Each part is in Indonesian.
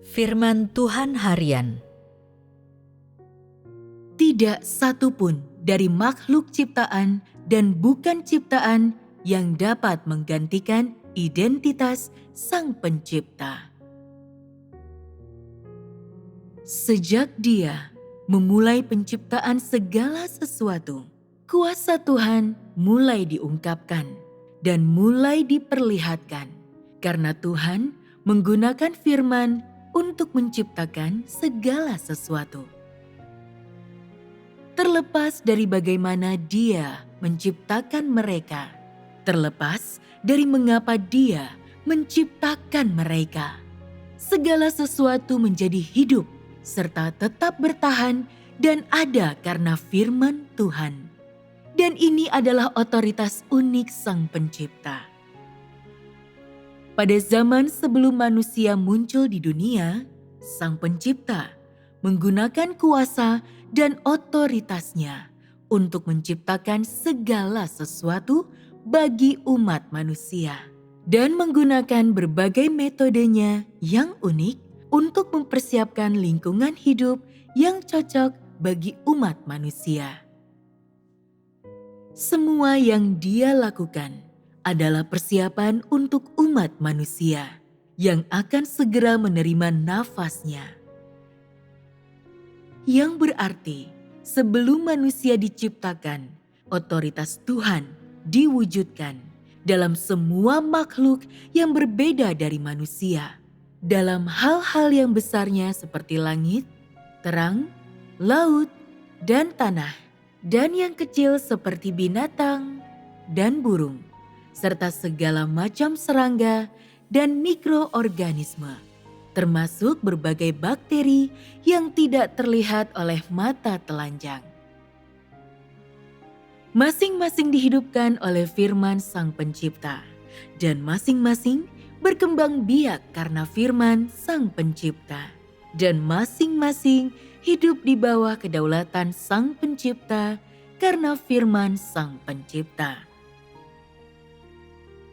Firman Tuhan Harian. Tidak satu pun dari makhluk ciptaan dan bukan ciptaan yang dapat menggantikan identitas Sang Pencipta. Sejak Dia memulai penciptaan segala sesuatu, kuasa Tuhan mulai diungkapkan dan mulai diperlihatkan karena Tuhan menggunakan firman untuk menciptakan segala sesuatu. Terlepas dari bagaimana Dia menciptakan mereka, terlepas dari mengapa Dia menciptakan mereka, segala sesuatu menjadi hidup serta tetap bertahan dan ada karena firman Tuhan. Dan ini adalah otoritas unik Sang Pencipta. Pada zaman sebelum manusia muncul di dunia, Sang Pencipta menggunakan kuasa dan otoritasnya untuk menciptakan segala sesuatu bagi umat manusia dan menggunakan berbagai metodenya yang unik untuk mempersiapkan lingkungan hidup yang cocok bagi umat manusia. Semua yang Dia lakukan adalah persiapan untuk umat manusia yang akan segera menerima nafasnya. Yang berarti sebelum manusia diciptakan, otoritas Tuhan diwujudkan dalam semua makhluk yang berbeda dari manusia. Dalam hal-hal yang besarnya seperti langit, terang, laut, dan tanah. Dan yang kecil seperti binatang dan burung, serta segala macam serangga dan mikroorganisme, termasuk berbagai bakteri yang tidak terlihat oleh mata telanjang. Masing-masing dihidupkan oleh firman Sang Pencipta, dan masing-masing berkembang biak karena firman Sang Pencipta, dan masing-masing hidup di bawah kedaulatan Sang Pencipta karena firman Sang Pencipta.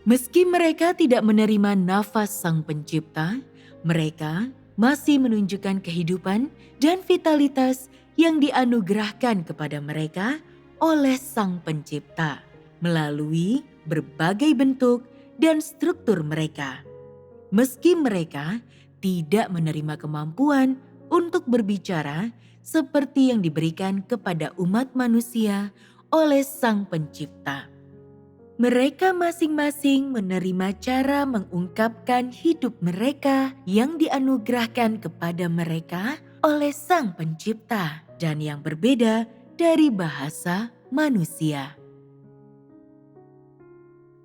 Meski mereka tidak menerima nafas Sang Pencipta, mereka masih menunjukkan kehidupan dan vitalitas yang dianugerahkan kepada mereka oleh Sang Pencipta melalui berbagai bentuk dan struktur mereka. Meski mereka tidak menerima kemampuan untuk berbicara seperti yang diberikan kepada umat manusia oleh Sang Pencipta. Mereka masing-masing menerima cara mengungkapkan hidup mereka yang dianugerahkan kepada mereka oleh Sang Pencipta dan yang berbeda dari bahasa manusia.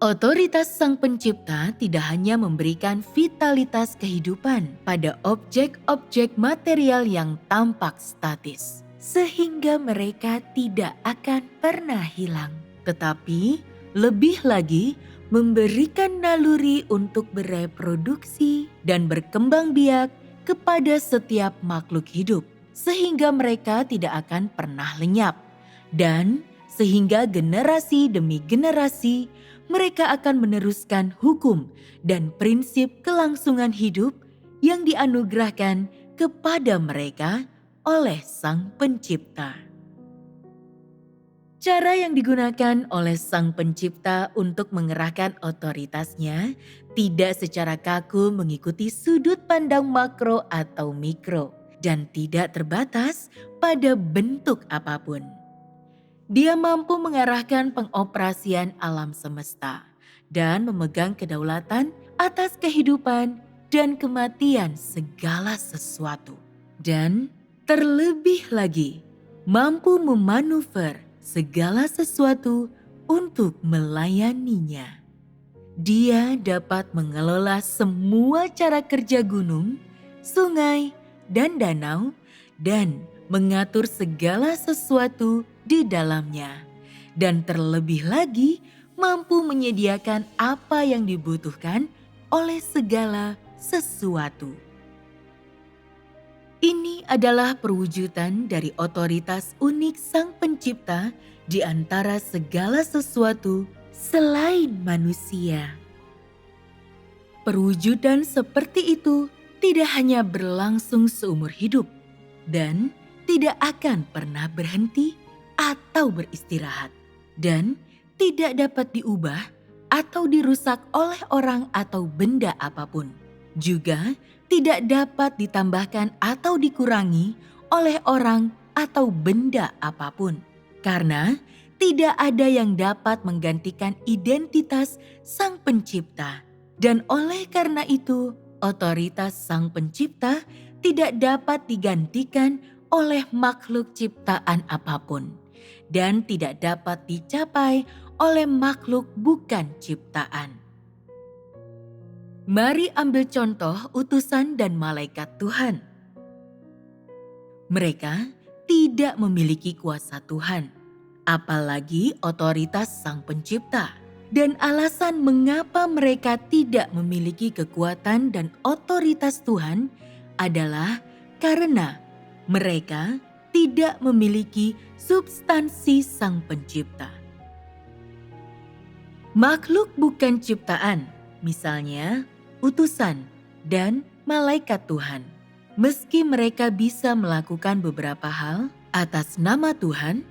Otoritas Sang Pencipta tidak hanya memberikan vitalitas kehidupan pada objek-objek material yang tampak statis, sehingga mereka tidak akan pernah hilang, tetapi lebih lagi memberikan naluri untuk bereproduksi dan berkembang biak kepada setiap makhluk hidup, sehingga mereka tidak akan pernah lenyap, dan sehingga generasi demi generasi mereka akan meneruskan hukum dan prinsip kelangsungan hidup yang dianugerahkan kepada mereka oleh Sang Pencipta. Cara yang digunakan oleh Sang Pencipta untuk mengerahkan otoritasnya tidak secara kaku mengikuti sudut pandang makro atau mikro dan tidak terbatas pada bentuk apapun. Dia mampu mengarahkan pengoperasian alam semesta dan memegang kedaulatan atas kehidupan dan kematian segala sesuatu. Dan terlebih lagi, mampu memanuver segala sesuatu untuk melayaninya. Dia dapat mengelola semua cara kerja gunung, sungai, dan danau, dan mengatur segala sesuatu di dalamnya, dan terlebih lagi mampu menyediakan apa yang dibutuhkan oleh segala sesuatu. Ini adalah perwujudan dari otoritas unik Sang Pencipta di antara segala sesuatu selain manusia. Perwujudan seperti itu tidak hanya berlangsung seumur hidup dan tidak akan pernah berhenti atau beristirahat, dan tidak dapat diubah atau dirusak oleh orang atau benda apapun. Juga tidak dapat ditambahkan atau dikurangi oleh orang atau benda apapun. Karena tidak ada yang dapat menggantikan identitas Sang Pencipta. Dan oleh karena itu, otoritas Sang Pencipta tidak dapat digantikan oleh makhluk ciptaan apapun dan tidak dapat dicapai oleh makhluk bukan ciptaan. Mari ambil contoh utusan dan malaikat Tuhan. Mereka tidak memiliki kuasa Tuhan, apalagi otoritas Sang Pencipta. Dan alasan mengapa mereka tidak memiliki kekuatan dan otoritas Tuhan adalah karena mereka tidak memiliki substansi Sang Pencipta. Makhluk bukan ciptaan, misalnya utusan dan malaikat Tuhan, meski mereka bisa melakukan beberapa hal atas nama Tuhan,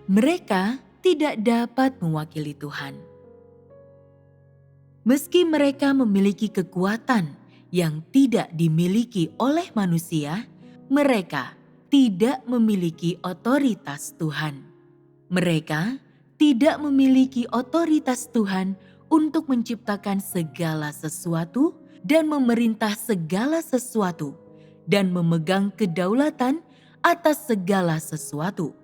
mereka tidak dapat mewakili Tuhan. Meski mereka memiliki kekuatan yang tidak dimiliki oleh manusia, mereka tidak memiliki otoritas Tuhan. Mereka tidak memiliki otoritas Tuhan untuk menciptakan segala sesuatu dan memerintah segala sesuatu dan memegang kedaulatan atas segala sesuatu.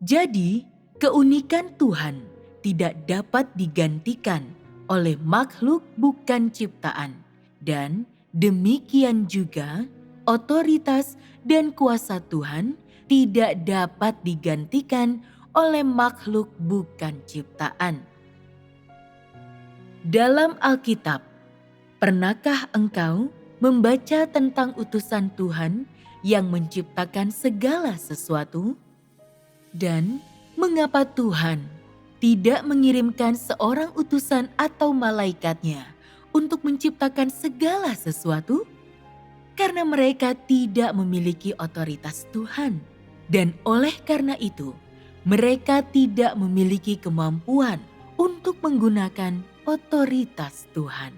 Jadi, keunikan Tuhan tidak dapat digantikan oleh makhluk bukan ciptaan, dan demikian juga otoritas dan kuasa Tuhan tidak dapat digantikan oleh makhluk bukan ciptaan. Dalam Alkitab, pernahkah engkau membaca tentang utusan Tuhan yang menciptakan segala sesuatu? Dan mengapa Tuhan tidak mengirimkan seorang utusan atau malaikatnya untuk menciptakan segala sesuatu? Karena mereka tidak memiliki otoritas Tuhan. Dan oleh karena itu, mereka tidak memiliki kemampuan untuk menggunakan otoritas Tuhan.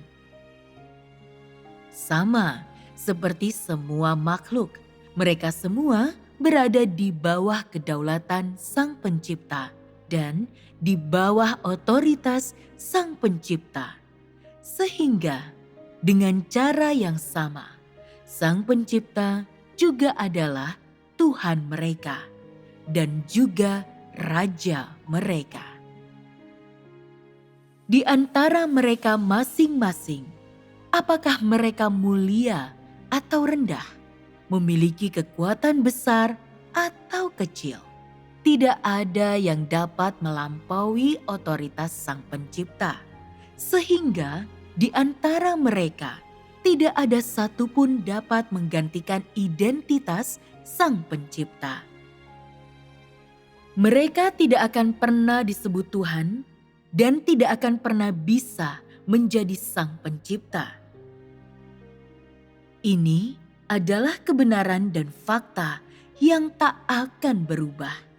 Sama seperti semua makhluk, mereka semua berada di bawah kedaulatan Sang Pencipta dan di bawah otoritas Sang Pencipta. Sehingga dengan cara yang sama, Sang Pencipta juga adalah Tuhan mereka dan juga Raja mereka. Di antara mereka masing-masing, apakah mereka mulia atau rendah, memiliki kekuatan besar atau kecil? Tidak ada yang dapat melampaui otoritas Sang Pencipta, sehingga di antara mereka tidak ada satupun dapat menggantikan identitas Sang Pencipta. Mereka tidak akan pernah disebut Tuhan dan tidak akan pernah bisa menjadi Sang Pencipta. Ini adalah kebenaran dan fakta yang tak akan berubah.